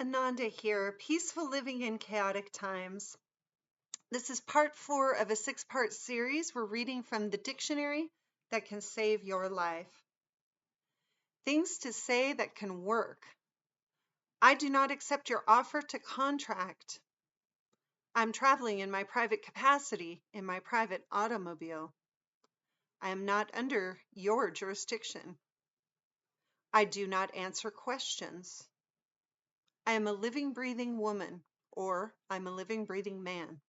Ananda here, peaceful living in chaotic times. This is part 4 of a 6-part series. We're reading from the dictionary that can save your life. Things to say that can work. I do not accept your offer to contract. I'm traveling in my private capacity in my private automobile. I am not under your jurisdiction. I do not answer questions. I am a living, breathing woman, or I'm a living, breathing man.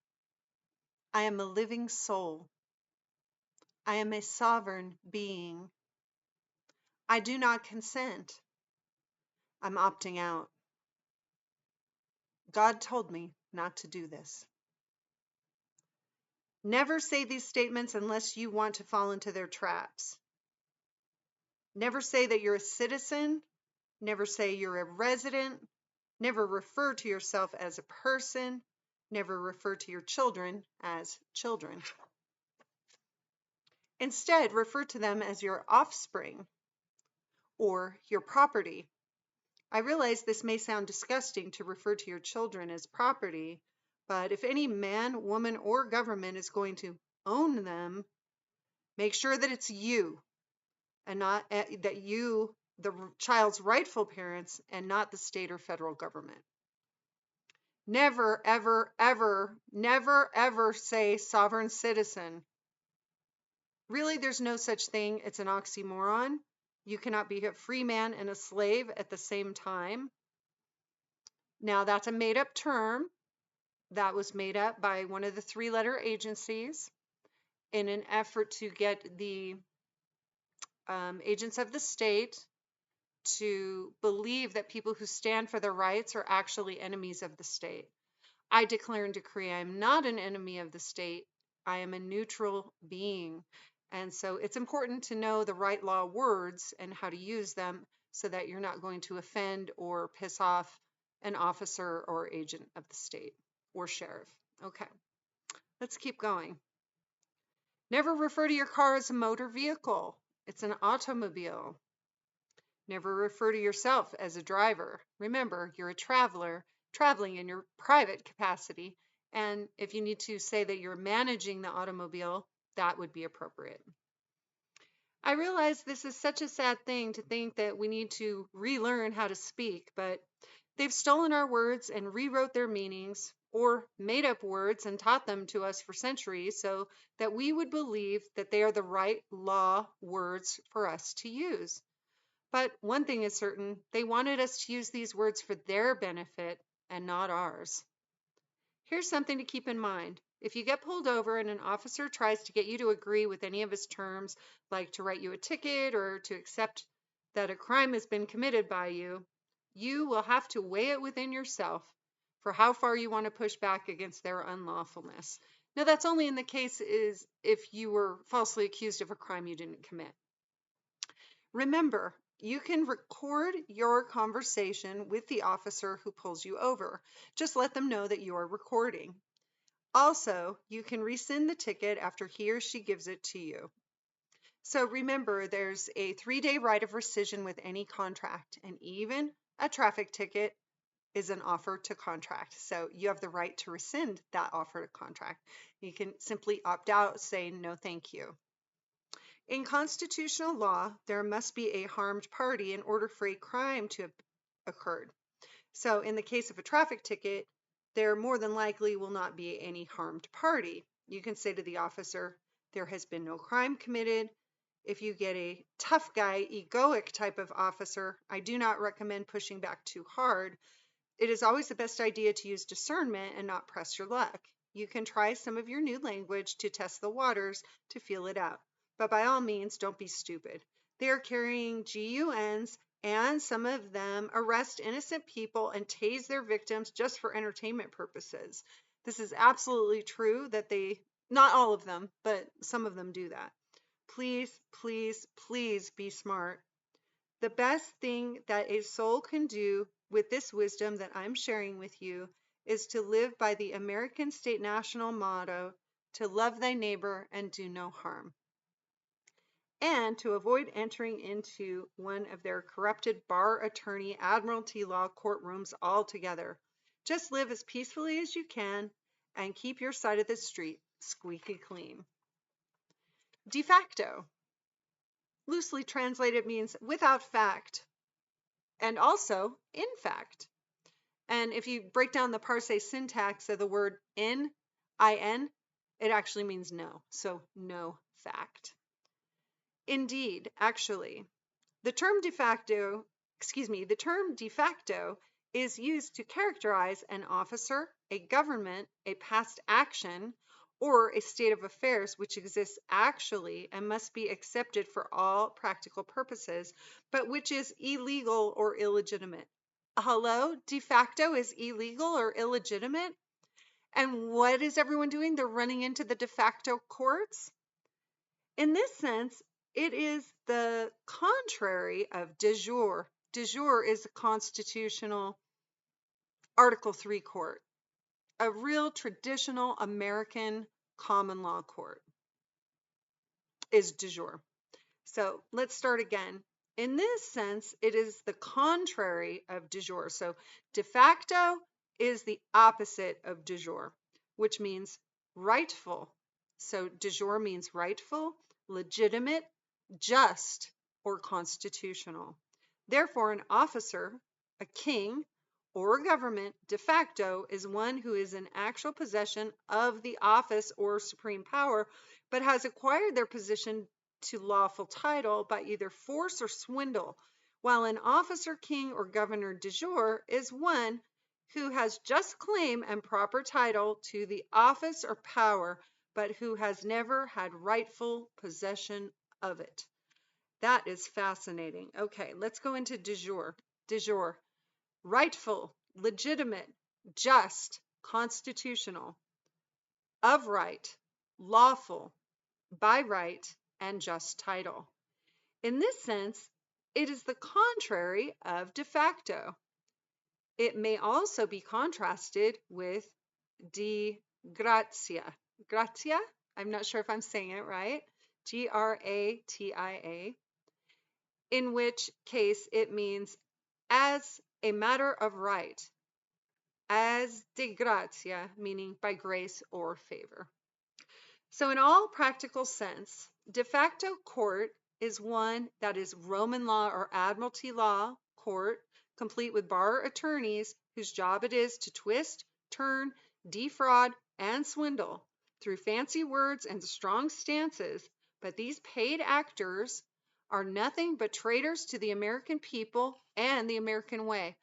I am a living soul. I am a sovereign being. I do not consent. I'm opting out. God told me not to do this. Never say these statements unless you want to fall into their traps. Never say that you're a citizen. Never say you're a resident. Never refer to yourself as a person. Never refer to your children as children. Instead, refer to them as your offspring or your property. I realize this may sound disgusting to refer to your children as property, but if any man, woman, or government is going to own them, make sure that it's you and not that you, the child's rightful parents, and not the state or federal government. Never, ever, ever, never, ever say sovereign citizen. Really, there's no such thing. It's an oxymoron. You cannot be a free man and a slave at the same time. Now, that's a made-up term that was made up by one of the 3-letter agencies in an effort to get the agents of the state to believe that people who stand for their rights are actually enemies of the state. I declare and decree I am not an enemy of the state. I am a neutral being. And so it's important to know the right law words and how to use them so that you're not going to offend or piss off an officer or agent of the state or sheriff. Okay, let's keep going. Never refer to your car as a motor vehicle. It's an automobile. Never refer to yourself as a driver. Remember, you're a traveler traveling in your private capacity. And if you need to say that you're managing the automobile, that would be appropriate. I realize this is such a sad thing to think that we need to relearn how to speak, but they've stolen our words and rewrote their meanings or made up words and taught them to us for centuries so that we would believe that they are the right law words for us to use. But one thing is certain, they wanted us to use these words for their benefit and not ours. Here's something to keep in mind. If you get pulled over and an officer tries to get you to agree with any of his terms, like to write you a ticket or to accept that a crime has been committed by you, you will have to weigh it within yourself for how far you want to push back against their unlawfulness. Now, that's only in the case is if you were falsely accused of a crime you didn't commit. Remember, you can record your conversation with the officer who pulls you over. Just let them know that you are recording. Also, you can rescind the ticket after he or she gives it to you. So remember, there's a 3-day right of rescission with any contract, and even a traffic ticket is an offer to contract. So you have the right to rescind that offer to contract. You can simply opt out, say no thank you. In constitutional law, there must be a harmed party in order for a crime to have occurred. So in the case of a traffic ticket, there more than likely will not be any harmed party. You can say to the officer, there has been no crime committed. If you get a tough guy, egoic type of officer, I do not recommend pushing back too hard. It is always the best idea to use discernment and not press your luck. You can try some of your new language to test the waters to feel it out. But by all means, don't be stupid. They are carrying GUNs, and some of them arrest innocent people and tase their victims just for entertainment purposes. This is absolutely true that not all of them, but some of them do that. Please, please, please be smart. The best thing that a soul can do with this wisdom that I'm sharing with you is to live by the American state national motto, to love thy neighbor and do no harm. and to avoid entering into one of their corrupted bar attorney admiralty law courtrooms altogether. Just live as peacefully as you can and keep your side of the street squeaky clean. De facto, loosely translated, means without fact and also in fact. And if you break down the parse syntax of the word in, it actually means no. So no fact. Indeed, actually, the term de facto is used to characterize an officer, a government, a past action, or a state of affairs which exists actually and must be accepted for all practical purposes, but which is illegal or illegitimate. Hello? De facto is illegal or illegitimate? And what is everyone doing? They're running into the de facto courts? In this sense, it is the contrary of de jure. De jure is a constitutional Article 3 court, a real traditional American common law court is de jure. So let's start again. In this sense, it is the contrary of de jure. So de facto is the opposite of de jure, which means rightful. So de jure means rightful, legitimate, just, or constitutional. Therefore, an officer, a king, or a government de facto is one who is in actual possession of the office or supreme power, but has acquired their position to lawful title by either force or swindle, while an officer, king, or governor de jure is one who has just claim and proper title to the office or power, but who has never had rightful possession of it. That is fascinating. Okay, let's go into de jure. De jure, rightful, legitimate, just, constitutional, of right, lawful, by right, and just title. In this sense, it is the contrary of de facto. It may also be contrasted with de gratia. Gratia? I'm not sure if I'm saying it right. Gratia, in which case it means as a matter of right, as de gratia, meaning by grace or favor. So in all practical sense, de facto court is one that is Roman law or admiralty law court, complete with bar attorneys whose job it is to twist, turn, defraud, and swindle through fancy words and strong stances. But these paid actors are nothing but traitors to the American people and the American way.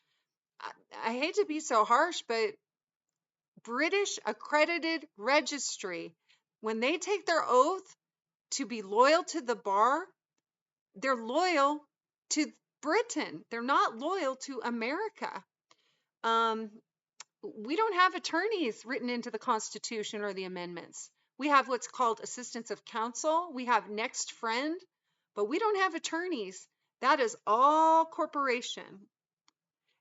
I hate to be so harsh, but British accredited registry, when they take their oath to be loyal to the bar, they're loyal to Britain. They're not loyal to America. We don't have attorneys written into the Constitution or the amendments. We have what's called assistants of counsel. We have next friend, but we don't have attorneys. That is all corporation.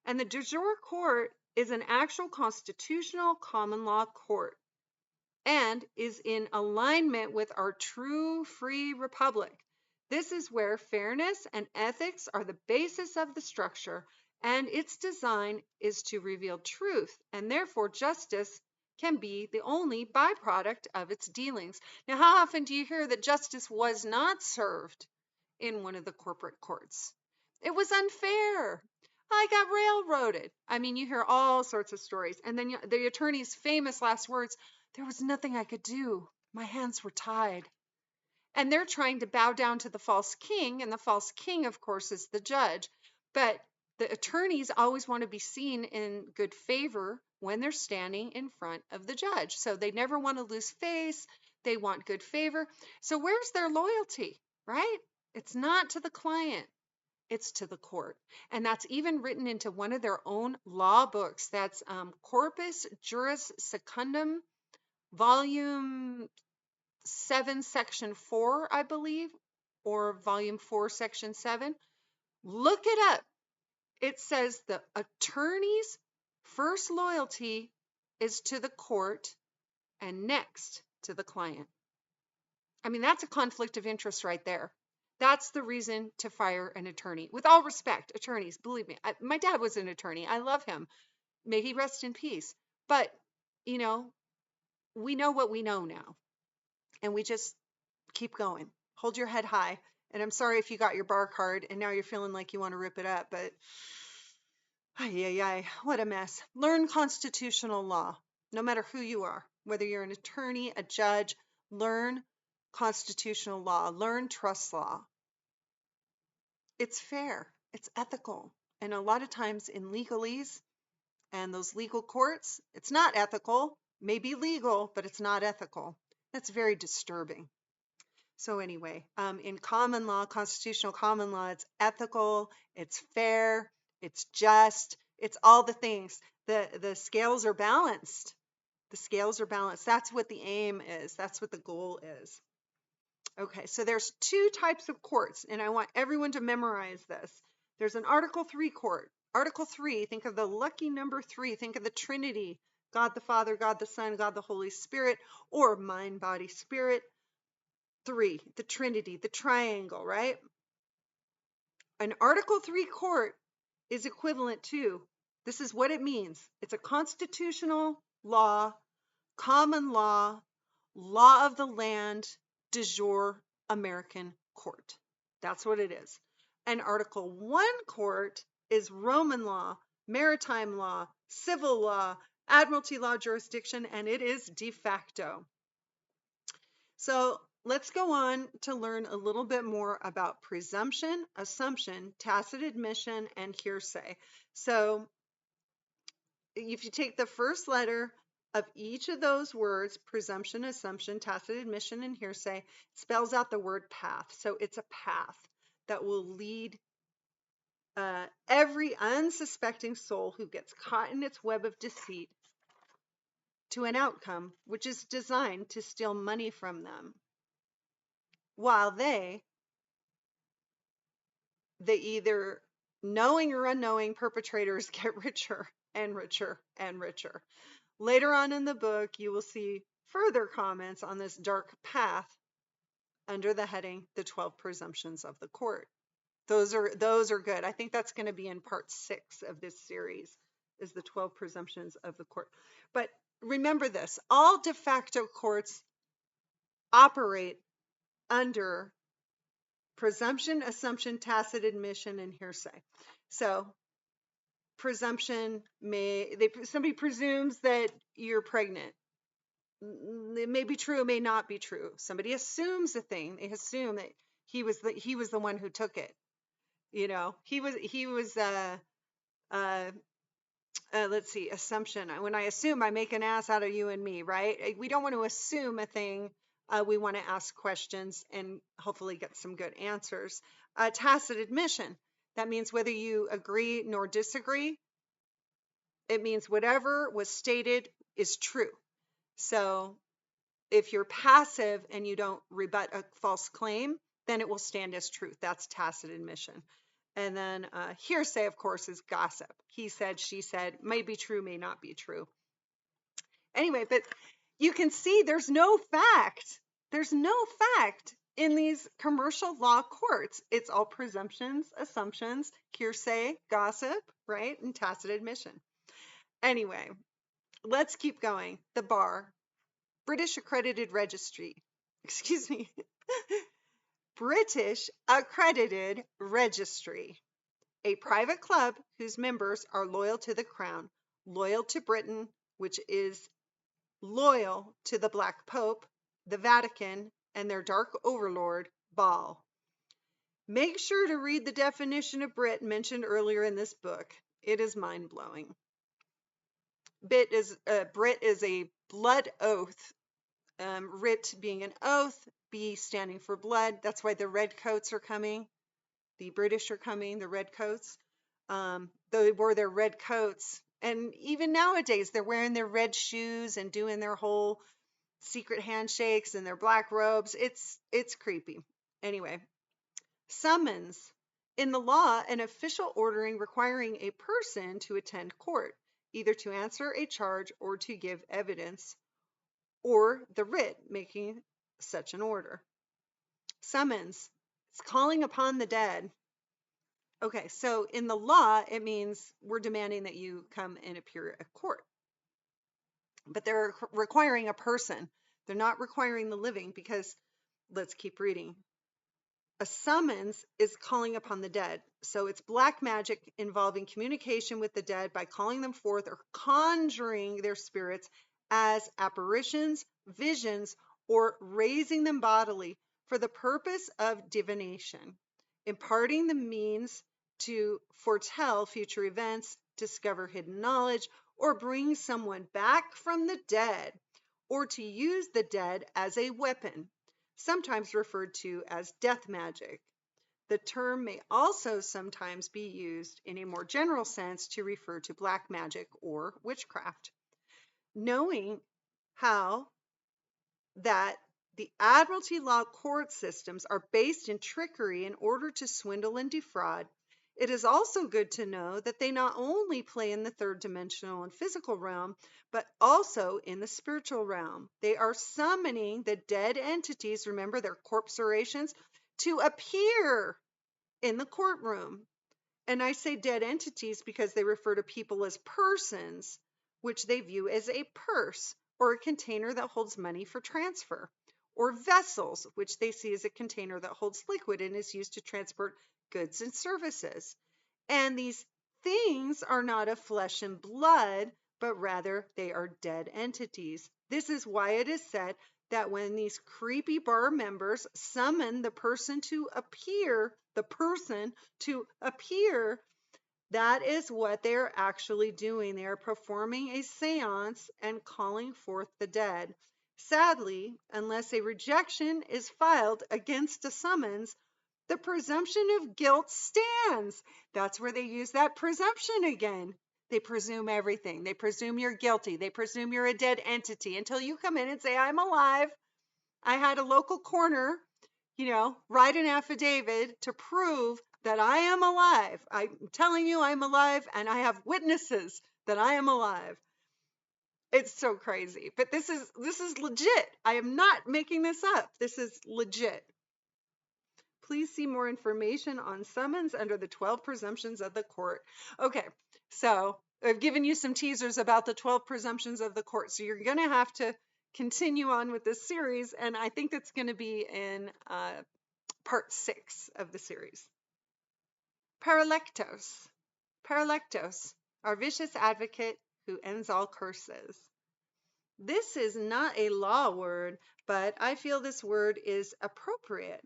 And the de jure court is an actual constitutional common law court and is in alignment with our true free republic. This is where fairness and ethics are the basis of the structure, and its design is to reveal truth, and therefore justice can be the only byproduct of its dealings. Now, how often do you hear that justice was not served in one of the corporate courts? It was unfair. I got railroaded. I mean, you hear all sorts of stories. And then the attorney's famous last words, there was nothing I could do. My hands were tied. And they're trying to bow down to the false king. And the false king, of course, is the judge. But the attorneys always want to be seen in good favor when they're standing in front of the judge. So they never want to lose face. They want good favor. So where's their loyalty, right? It's not to the client. It's to the court. And that's even written into one of their own law books. That's Corpus Juris Secundum, Volume 7, Section 4, I believe, or Volume 4, Section 7. Look it up. It says the attorney's first loyalty is to the court and next to the client. I mean, that's a conflict of interest right there. That's the reason to fire an attorney. With all respect, attorneys, believe me, my dad was an attorney. I love him. May he rest in peace. But, you know, we know what we know now, and we just keep going. Hold your head high. And I'm sorry if you got your bar card and now you're feeling like you want to rip it up, but ay, ay, ay, what a mess. Learn constitutional law, no matter who you are, whether you're an attorney, a judge, learn constitutional law, learn trust law. It's fair, it's ethical. And a lot of times in legalese and those legal courts, it's not ethical, may be legal, but it's not ethical. That's very disturbing. So anyway, in common law, constitutional common law, it's ethical, it's fair, it's just, it's all the things. The scales are balanced. The scales are balanced. That's what the aim is. That's what the goal is. Okay, so there's two types of courts, and I want everyone to memorize this. There's an Article 3 court. Article 3, think of the lucky number 3. Think of the Trinity, God the Father, God the Son, God the Holy Spirit, or mind, body, spirit. 3, the Trinity, the triangle, right? An Article 3 court is equivalent to, this is what it means. It's a constitutional law, common law, law of the land, de jure American court. That's what it is. An Article 1 court is Roman law, maritime law, civil law, admiralty law jurisdiction, and it is de facto. So let's go on to learn a little bit more about presumption, assumption, tacit admission, and hearsay. So if you take the first letter of each of those words, presumption, assumption, tacit admission, and hearsay, it spells out the word path. So it's a path that will lead every unsuspecting soul who gets caught in its web of deceit to an outcome which is designed to steal money from them, while the either knowing or unknowing perpetrators get richer and richer and richer. Later on in the book, you will see further comments on this dark path under the heading The 12 Presumptions of the Court. Those are good. I think that's going to be in part 6 of this series, is the 12 Presumptions of the Court. But remember this, all de facto courts operate under presumption, assumption, tacit admission, and hearsay. So presumption, somebody presumes that you're pregnant. It may be true, it may not be true. Somebody assumes a thing. They assume that he was the one who took it. You know, he was let's see, assumption. When I assume, I make an ass out of you and me, right? We don't want to assume a thing. We want to ask questions and hopefully get some good answers. Tacit admission. That means whether you agree nor disagree, it means whatever was stated is true. So if you're passive and you don't rebut a false claim, then it will stand as truth. That's tacit admission. And then hearsay, of course, is gossip. He said, she said, may be true, may not be true. Anyway, but you can see there's no fact. There's no fact in these commercial law courts. It's all presumptions, assumptions, hearsay, gossip, right? And tacit admission. Anyway, let's keep going. The bar, British Accredited Registry. Excuse me. British Accredited Registry. A private club whose members are loyal to the crown, loyal to Britain, which is loyal to the Black Pope, the Vatican, and their dark overlord, Baal. Make sure to read the definition of Brit mentioned earlier in this book. It is mind-blowing. Brit is a blood oath. Writ being an oath, B standing for blood. That's why the red coats are coming. The British are coming, the red coats. They wore their red coats. And even nowadays, they're wearing their red shoes and doing their whole secret handshakes and their black robes. It's creepy. Anyway, summons. In the law, an official ordering requiring a person to attend court, either to answer a charge or to give evidence, or the writ making such an order. Summons. It's calling upon the dead. Okay, so in the law, it means we're demanding that you come and appear at court. But they're requiring a person. They're not requiring the living because, let's keep reading. A summons is calling upon the dead. So it's black magic involving communication with the dead by calling them forth or conjuring their spirits as apparitions, visions, or raising them bodily for the purpose of divination, imparting the means to foretell future events, discover hidden knowledge, or bring someone back from the dead, or to use the dead as a weapon, sometimes referred to as death magic. The term may also sometimes be used in a more general sense to refer to black magic or witchcraft. Knowing how that the Admiralty law court systems are based in trickery in order to swindle and defraud, it is also good to know that they not only play in the third dimensional and physical realm, but also in the spiritual realm. They are summoning the dead entities, remember their corporations, to appear in the courtroom. And I say dead entities because they refer to people as persons, which they view as a purse or a container that holds money for transfer, or vessels, which they see as a container that holds liquid and is used to transport goods and services. And these things are not of flesh and blood, but rather they are dead entities. This is why it is said that when these creepy bar members summon the person to appear, that is what they are actually doing. They are performing a seance and calling forth the dead. Sadly, unless a rejection is filed against a summons, the presumption of guilt stands. That's where they use that presumption again. They presume everything. They presume you're guilty. They presume you're a dead entity until you come in and say, I'm alive. I had a local coroner, write an affidavit to prove that I am alive. I'm telling you I'm alive, and I have witnesses that I am alive. It's so crazy. But this is legit. I am not making this up. This is legit. Please see more information on summons under the 12 presumptions of the court. Okay, so I've given you some teasers about the 12 presumptions of the court. So you're going to have to continue on with this series, and I think it's going to be in part 6 of the series. Paralectos. Paralectos, our vicious advocate who ends all curses. This is not a law word, but I feel this word is appropriate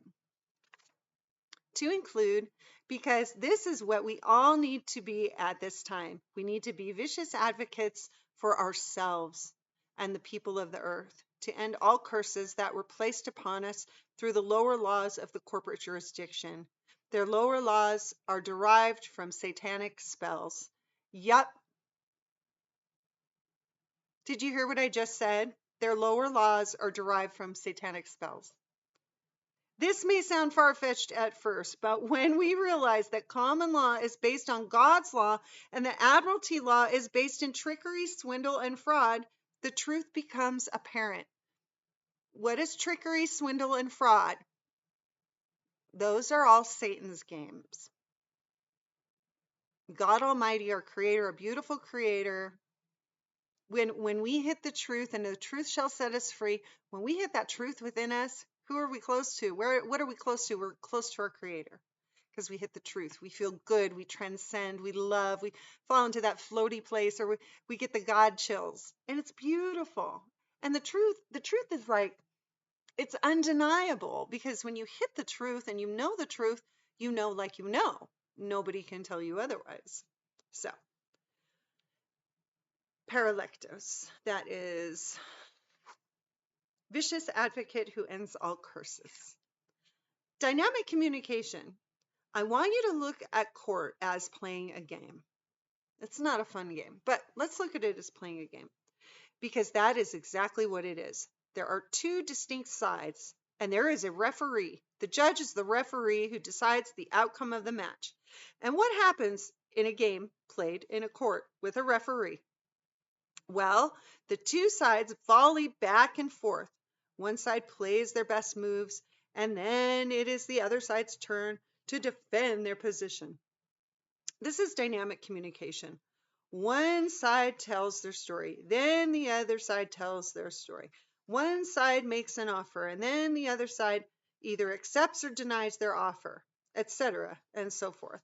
to include because this is what we all need to be at this time. We need to be vicious advocates for ourselves and the people of the earth to end all curses that were placed upon us through the lower laws of the corporate jurisdiction. Their lower laws are derived from satanic spells. Yup. Did you hear what I just said? Their lower laws are derived from satanic spells. This may sound far-fetched at first, but when we realize that common law is based on God's law and the Admiralty law is based in trickery, swindle, and fraud, the truth becomes apparent. What is trickery, swindle, and fraud? Those are all Satan's games. God Almighty, our Creator, a beautiful Creator, when we hit the truth and the truth shall set us free, when we hit that truth within us, who are we close to? What are we close to? We're close to our Creator because we hit the truth. We feel good. We transcend. We love. We fall into that floaty place, or we get the God chills, and it's beautiful. And the truth is like, it's undeniable because when you hit the truth and you know the truth, like nobody can tell you otherwise. So, paralectos, that is vicious advocate who ends all curses. Dynamic communication. I want you to look at court as playing a game. It's not a fun game, but let's look at it as playing a game because that is exactly what it is. There are two distinct sides and there is a referee. The judge is the referee who decides the outcome of the match. And what happens in a game played in a court with a referee? Well, the two sides volley back and forth. One side plays their best moves, and then it is the other side's turn to defend their position. This is dynamic communication. One side tells their story, then the other side tells their story. One side makes an offer, and then the other side either accepts or denies their offer, etc., and so forth.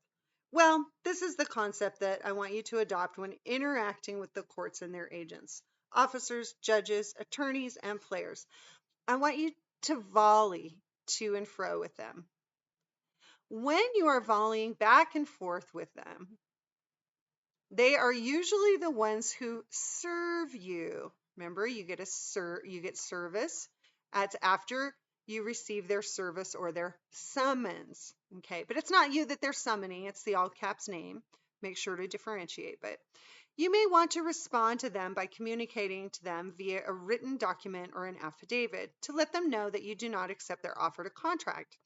Well, this is the concept that I want you to adopt when interacting with the courts and their agents, officers, judges, attorneys, and players. I want you to volley to and fro with them. When you are volleying back and forth with them, they are usually the ones who serve you. Remember, you get service. That's after you receive their service or their summons. Okay, but it's not you that they're summoning, it's the all caps name. Make sure to differentiate. But you may want to respond to them by communicating to them via a written document or an affidavit to let them know that you do not accept their offer to contract.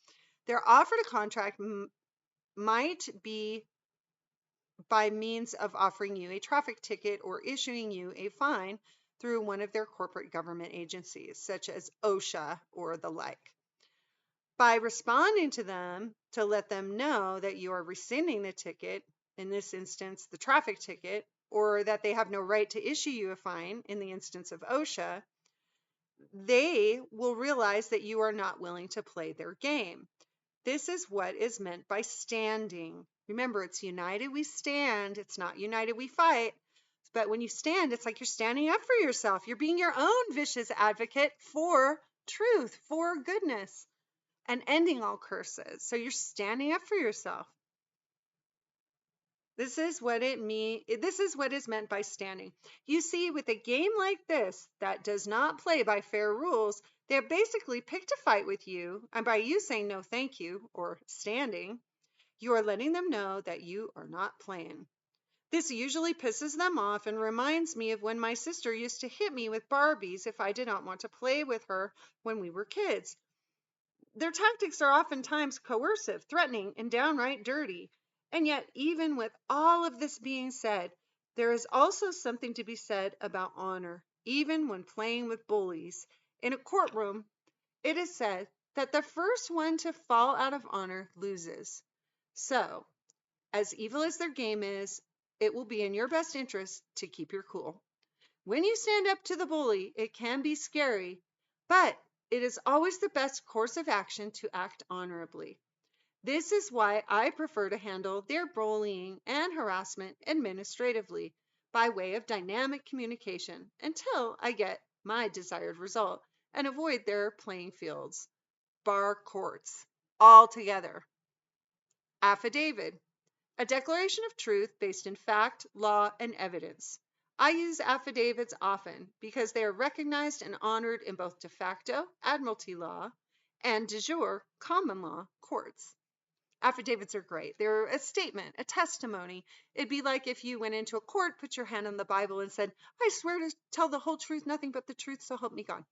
Their offer to contract might be by means of offering you a traffic ticket or issuing you a fine through one of their corporate government agencies, such as OSHA or the like. By responding to them to let them know that you are rescinding the ticket, in this instance, the traffic ticket, or that they have no right to issue you a fine, in the instance of OSHA, they will realize that you are not willing to play their game. This is what is meant by standing. Remember, it's united we stand. It's not united we fight. But when you stand, it's like you're standing up for yourself. You're being your own vicious advocate for truth, for goodness, and ending all curses. So you're standing up for yourself. This is what it means. This is what is meant by standing. You see, with a game like this that does not play by fair rules, they have basically picked a fight with you, and by you saying no thank you or standing, you are letting them know that you are not playing. This usually pisses them off and reminds me of when my sister used to hit me with Barbies if I did not want to play with her when we were kids. Their tactics are oftentimes coercive, threatening, and downright dirty. And yet, even with all of this being said, there is also something to be said about honor, even when playing with bullies. In a courtroom, it is said that the first one to fall out of honor loses. So, as evil as their game is, it will be in your best interest to keep your cool. When you stand up to the bully, it can be scary, but it is always the best course of action to act honorably. This is why I prefer to handle their bullying and harassment administratively by way of dynamic communication until I get my desired result and avoid their playing fields, bar courts, altogether. Affidavit. A declaration of truth based in fact, law, and evidence. I use affidavits often because they are recognized and honored in both de facto, admiralty law, and de jure, common law, courts. Affidavits are great. They're a statement, a testimony. It'd be like if you went into a court, put your hand on the Bible, and said, I swear to tell the whole truth, nothing but the truth, so help me God.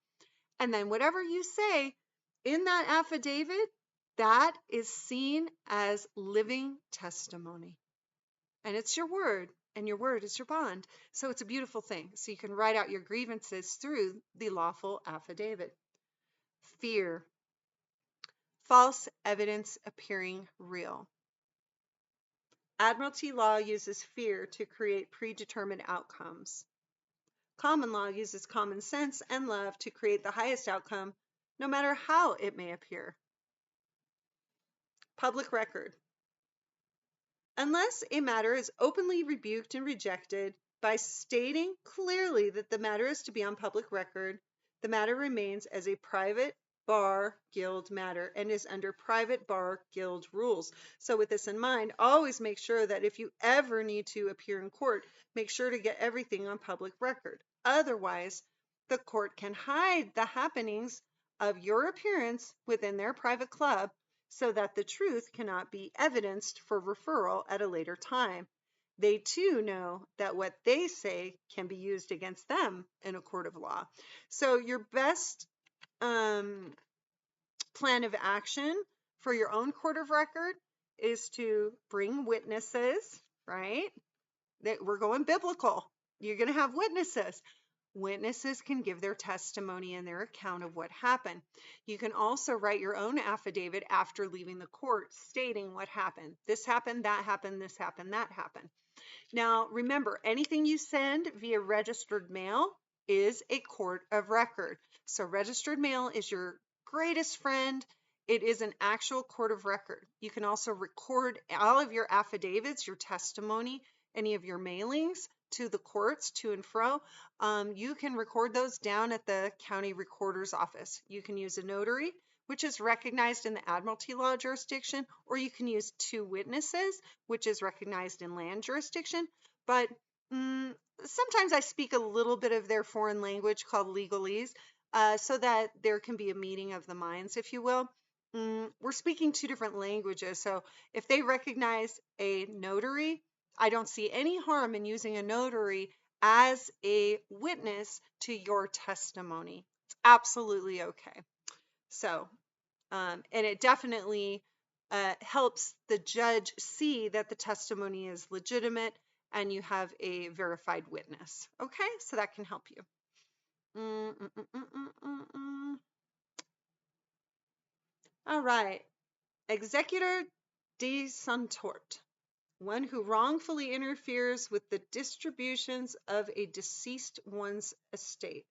And then whatever you say in that affidavit, that is seen as living testimony. And it's your word, and your word is your bond. So it's a beautiful thing. So you can write out your grievances through the lawful affidavit. Fear. False evidence appearing real. Admiralty law uses fear to create predetermined outcomes. Common law uses common sense and love to create the highest outcome, no matter how it may appear. Public record. Unless a matter is openly rebuked and rejected by stating clearly that the matter is to be on public record, the matter remains as a private bar guild matter and is under private bar guild rules. So with this in mind, always make sure that if you ever need to appear in court, make sure to get everything on public record. Otherwise, the court can hide the happenings of your appearance within their private club so that the truth cannot be evidenced for referral at a later time. They too know that what they say can be used against them in a court of law. So your best plan of action for your own court of record is to bring witnesses, right? That we're going biblical. You're going to have witnesses. Witnesses can give their testimony and their account of what happened. You can also write your own affidavit after leaving the court stating what happened. This happened, that happened, this happened, that happened. Now, remember, anything you send via registered mail is a court of record. So registered mail is your greatest friend. It is an actual court of record. You can also record all of your affidavits, your testimony, any of your mailings to the courts, to and fro. You can record those down at the county recorder's office. You can use a notary, which is recognized in the admiralty law jurisdiction, or you can use two witnesses, which is recognized in land jurisdiction. But sometimes I speak a little bit of their foreign language called legalese, so that there can be a meeting of the minds, if you will. We're speaking two different languages, so if they recognize a notary, I don't see any harm in using a notary as a witness to your testimony. It's absolutely okay. So, and it definitely helps the judge see that the testimony is legitimate and you have a verified witness. Okay, so that can help you. All right. Executor desuntort, one who wrongfully interferes with the distributions of a deceased one's estate.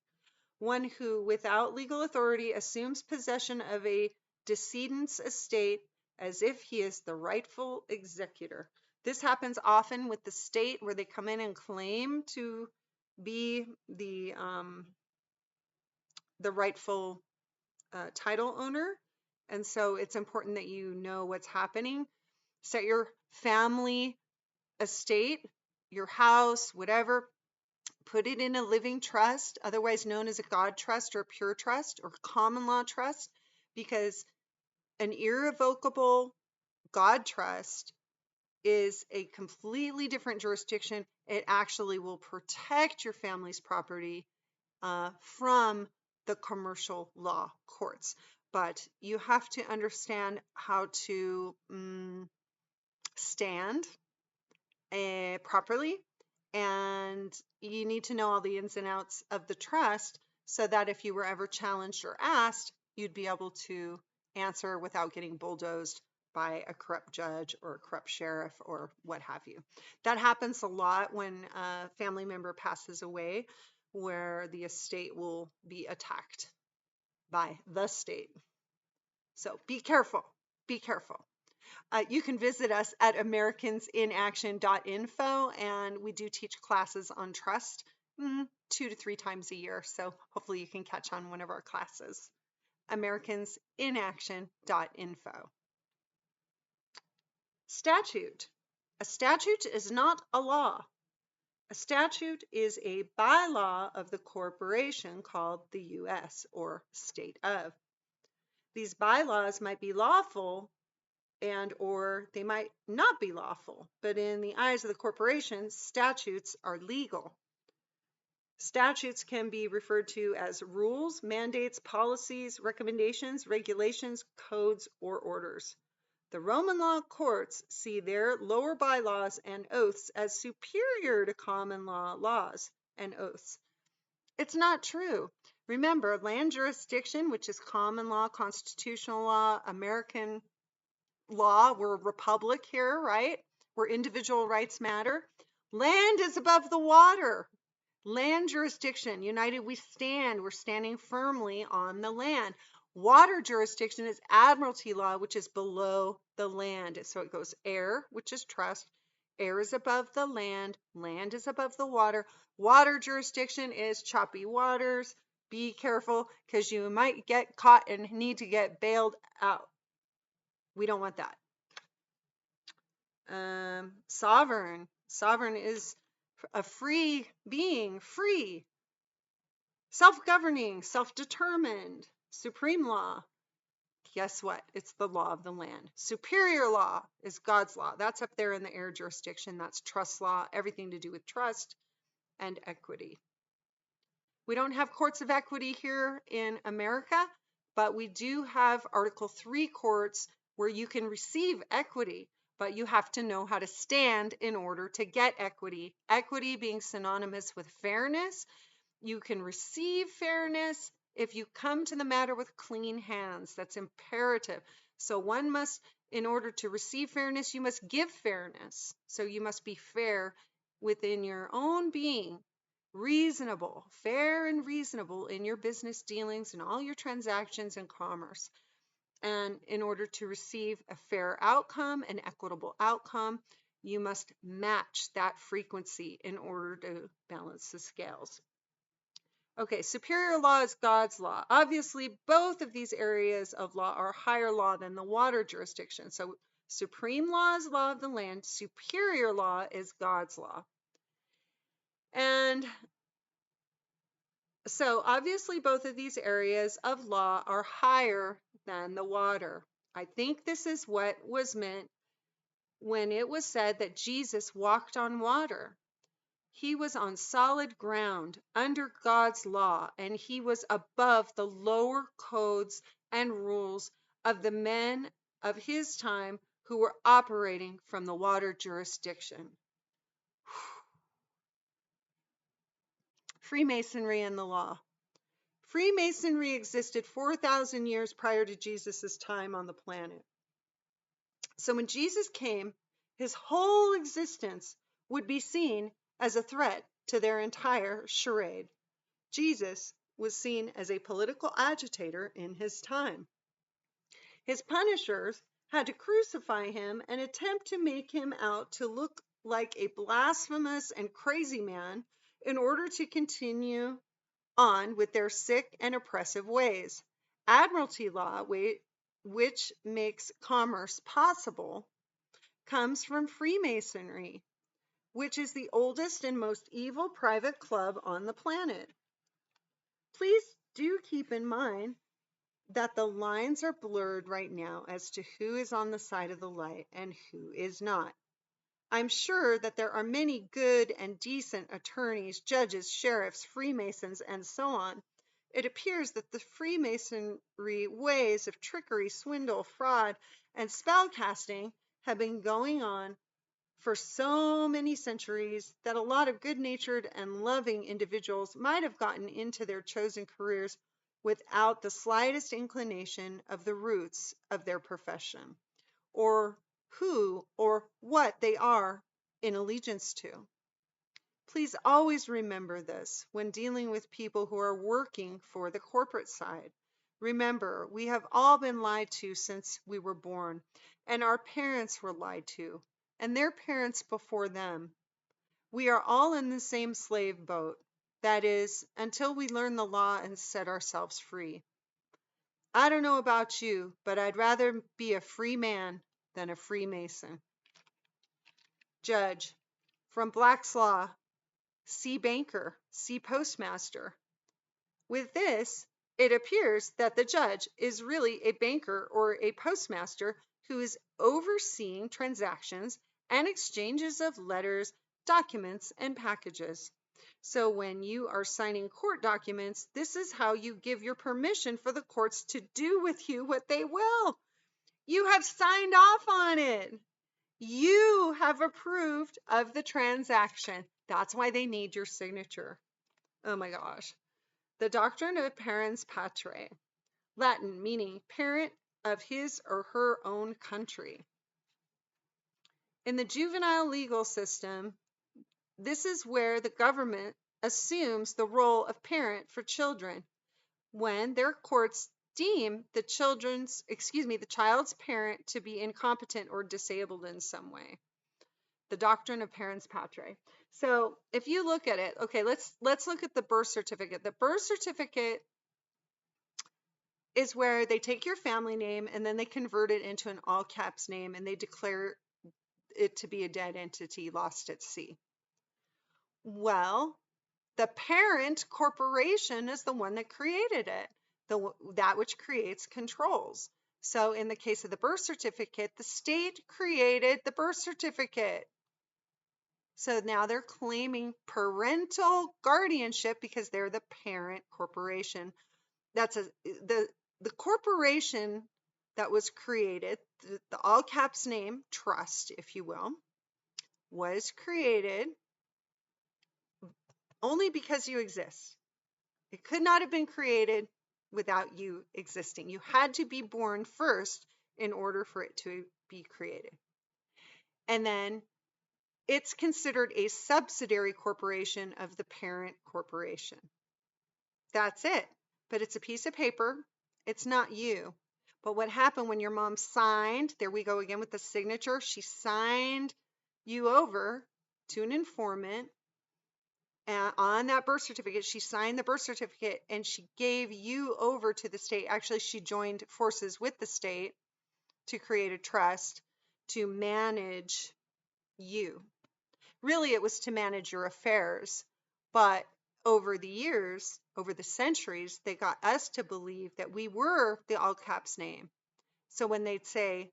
One who, without legal authority, assumes possession of a decedent's estate as if he is the rightful executor. This happens often with the state, where they come in and claim to be the rightful title owner. And so it's important that you know what's happening. Set your family estate, your house, whatever, put it in a living trust, otherwise known as a God trust or a pure trust or common law trust, because an irrevocable God trust is a completely different jurisdiction. It actually will protect your family's property from the commercial law courts. But you have to understand how to stand properly, and you need to know all the ins and outs of the trust so that if you were ever challenged or asked, you'd be able to answer without getting bulldozed by a corrupt judge or a corrupt sheriff or what have you. That happens a lot when a family member passes away, where the estate will be attacked by the state. So be careful. Be careful. You can visit us at americansinaction.info, and we do teach classes on trust 2 to 3 times a year. So hopefully you can catch on one of our classes. americansinaction.info. Statute. A statute is not a law. A statute is a bylaw of the corporation called the U.S. or state of. These bylaws might be lawful and or they might not be lawful, but in the eyes of the corporation, statutes are legal. Statutes can be referred to as rules, mandates, policies, recommendations, regulations, codes, or orders. The Roman law courts see their lower bylaws and oaths as superior to common law laws and oaths. It's not true. Remember, land jurisdiction, which is common law, constitutional law, American law, we're a republic here, right? Where individual rights matter. Land is above the water. Land jurisdiction, united we stand. We're standing firmly on the land. Water jurisdiction is admiralty law, which is below the land. So it goes air, which is trust. Air is above the land. Land is above the water. Water jurisdiction is choppy waters. Be careful, because you might get caught and need to get bailed out. We don't want that. Sovereign. Sovereign is a free being, free, self-governing, self-determined, supreme law. Guess what? It's the law of the land. Superior law is God's law. That's up there in the air jurisdiction. That's trust law, everything to do with trust and equity. We don't have courts of equity here in America, but we do have Article 3 courts where you can receive equity, but you have to know how to stand in order to get equity. Equity being synonymous with fairness, You can receive fairness if you come to the matter with clean hands. That's imperative. So one must, in order to receive fairness, you must give fairness. So you must be fair within your own being, reasonable, fair and reasonable in your business dealings and all your transactions and commerce. And in order to receive a fair outcome, an equitable outcome, you must match that frequency in order to balance the scales. Okay, superior law is God's law. Obviously, both of these areas of law are higher law than the water jurisdiction. So supreme law is law of the land. Superior law is God's law. And so obviously both of these areas of law are higher than the water. I think this is what was meant when it was said that Jesus walked on water. He was on solid ground under God's law, and he was above the lower codes and rules of the men of his time who were operating from the water jurisdiction. Freemasonry and the law. Freemasonry existed 4,000 years prior to Jesus' time on the planet. So when Jesus came, his whole existence would be seen as a threat to their entire charade. Jesus was seen as a political agitator in his time. His punishers had to crucify him and attempt to make him out to look like a blasphemous and crazy man in order to continue on with their sick and oppressive ways. Admiralty law, which makes commerce possible, comes from Freemasonry, which is the oldest and most evil private club on the planet. Please do keep in mind that the lines are blurred right now as to who is on the side of the light and who is not. I'm sure that there are many good and decent attorneys, judges, sheriffs, Freemasons, and so on. It appears that the Freemasonry ways of trickery, swindle, fraud, and spellcasting have been going on for so many centuries that a lot of good-natured and loving individuals might have gotten into their chosen careers without the slightest inclination of the roots of their profession, or who or what they are in allegiance to. Please always remember this when dealing with people who are working for the corporate side. Remember, we have all been lied to since we were born, and our parents were lied to, and their parents before them. We are all in the same slave boat. That is, until we learn the law and set ourselves free. I don't know about you, but I'd rather be a free man than a Freemason. Judge. From Black's Law, see banker, see postmaster. With this, it appears that the judge is really a banker or a postmaster who is overseeing transactions and exchanges of letters, documents, and packages. So when you are signing court documents, this is how you give your permission for the courts to do with you what they will. You have signed off on it. You have approved of the transaction. That's why they need your signature. Oh my gosh. The doctrine of parens patriae, Latin meaning parent of his or her own country. In the juvenile legal system, this is where the government assumes the role of parent for children when their courts deem the child's parent to be incompetent or disabled in some way. The doctrine of parens patriae. So if you look at it, okay, let's look at the birth certificate. The birth certificate is where they take your family name and then they convert it into an all caps name and they declare it to be a dead entity lost at sea. Well, the parent corporation is the one that created it, that which creates controls. So in the case of the birth certificate, the state created the birth certificate. So now they're claiming parental guardianship because they're the parent corporation. That's the corporation that was created, the all caps name, trust, if you will, was created only because you exist. It could not have been created without you existing. You had to be born first in order for it to be created. And then it's considered a subsidiary corporation of the parent corporation. That's it. But it's a piece of paper. It's not you. But what happened when your mom signed, there we go again with the signature, she signed you over to an informant on that birth certificate. She signed the birth certificate and she gave you over to the state. Actually, she joined forces with the state to create a trust to manage you. Really, it was to manage your affairs. But over the years, over the centuries, they got us to believe that we were the all caps name. So when they'd say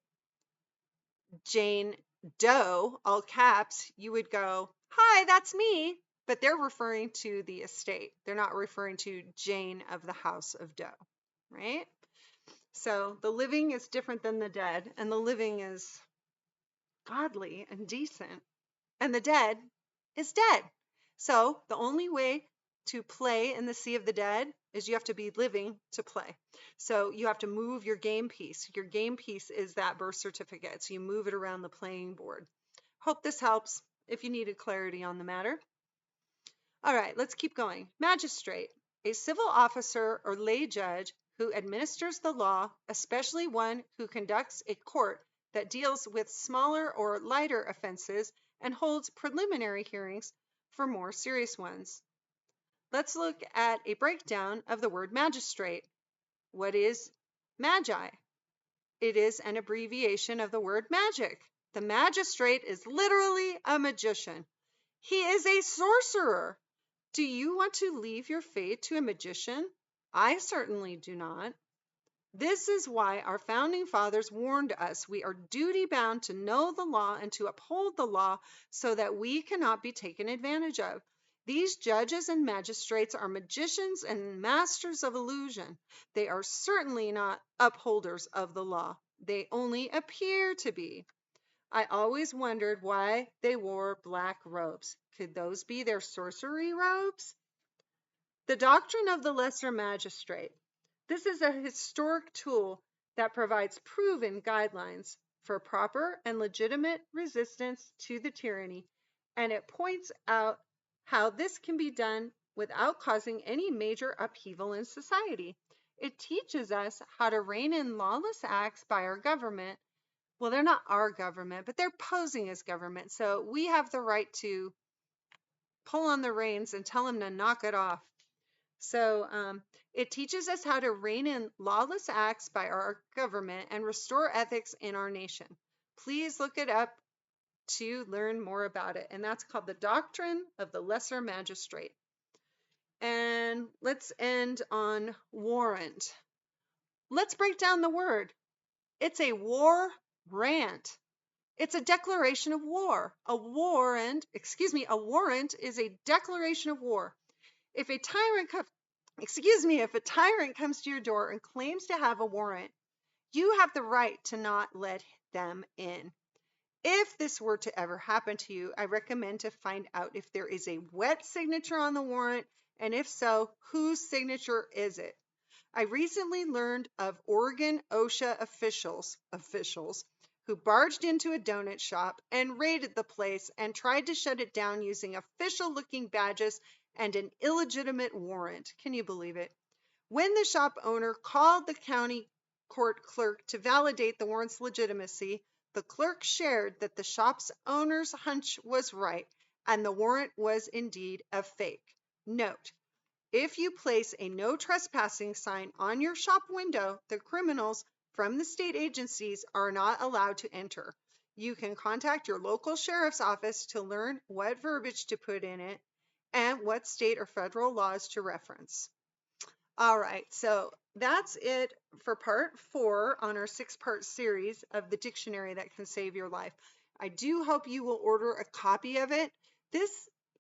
Jane Doe, all caps, you would go, "Hi, that's me." But they're referring to the estate. They're not referring to Jane of the House of Doe, right? So the living is different than the dead, and the living is godly and decent, and the dead is dead. So the only way to play in the sea of the dead is you have to be living to play. So you have to move your game piece. Your game piece is that birth certificate. So you move it around the playing board. Hope this helps if you needed clarity on the matter. All right, let's keep going. Magistrate, a civil officer or lay judge who administers the law, especially one who conducts a court that deals with smaller or lighter offenses and holds preliminary hearings for more serious ones. Let's look at a breakdown of the word magistrate. What is magi? It is an abbreviation of the word magic. The magistrate is literally a magician. He is a sorcerer. Do you want to leave your fate to a magician? I certainly do not. This is why our founding fathers warned us we are duty bound to know the law and to uphold the law so that we cannot be taken advantage of. These judges and magistrates are magicians and masters of illusion. They are certainly not upholders of the law. They only appear to be. I always wondered why they wore black robes. Could those be their sorcery robes? The doctrine of the lesser magistrate. This is a historic tool that provides proven guidelines for proper and legitimate resistance to the tyranny, and it points out how this can be done without causing any major upheaval in society. It teaches us how to rein in lawless acts by our government. Well, they're not our government, but they're posing as government, so we have the right to pull on the reins and tell them to knock it off. So it teaches us how to rein in lawless acts by our government and restore ethics in our nation. Please look it up to learn more about it. And that's called the doctrine of the lesser magistrate. And let's end on warrant. Let's break down the word. It's a warrant. It's a declaration of war. A warrant is a declaration of war. If a tyrant comes to your door and claims to have a warrant, you have the right to not let them in. If this were to ever happen to you, I recommend to find out if there is a wet signature on the warrant, and if so, whose signature is it? I recently learned of Oregon OSHA officials who barged into a donut shop and raided the place and tried to shut it down using official-looking badges and an illegitimate warrant. Can you believe it? When the shop owner called the county court clerk to validate the warrant's legitimacy, the clerk shared that the shop's owner's hunch was right and the warrant was indeed a fake. Note, if you place a no trespassing sign on your shop window, the criminals from the state agencies are not allowed to enter. You can contact your local sheriff's office to learn what verbiage to put in it and what state or federal laws to reference. All right, so that's it for part 4 on our 6-part series of the dictionary that can save your life. I do hope you will order a copy of it. This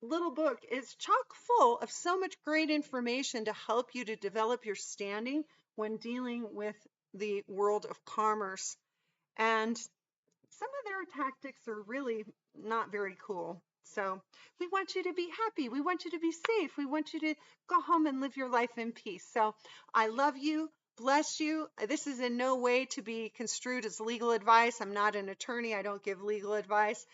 little book is chock full of so much great information to help you to develop your standing when dealing with the world of commerce. And some of their tactics are really not very cool. So we want you to be happy. We want you to be safe. We want you to go home and live your life in peace. So I love you. Bless you. This is in no way to be construed as legal advice. I'm not an attorney. I don't give legal advice.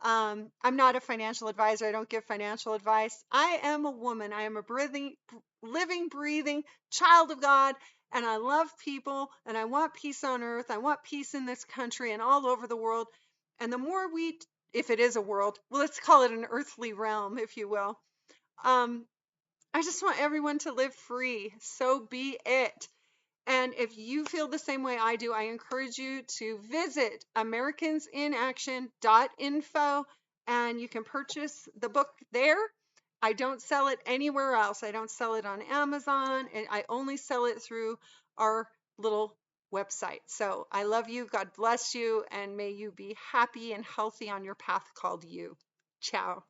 I'm not a financial advisor. I don't give financial advice. I am a woman. I am a breathing, living, breathing child of God, and I love people, and I want peace on earth. I want peace in this country and all over the world. And the more we, if it is a world, well, let's call it an earthly realm, if you will. Um, I just want everyone to live free. So be it. And if you feel the same way I do, I encourage you to visit americansinaction.info and you can purchase the book there. I don't sell it anywhere else. I don't sell it on Amazon, and I only sell it through our little website. So I love you. God bless you, and may you be happy and healthy on your path called you. Ciao.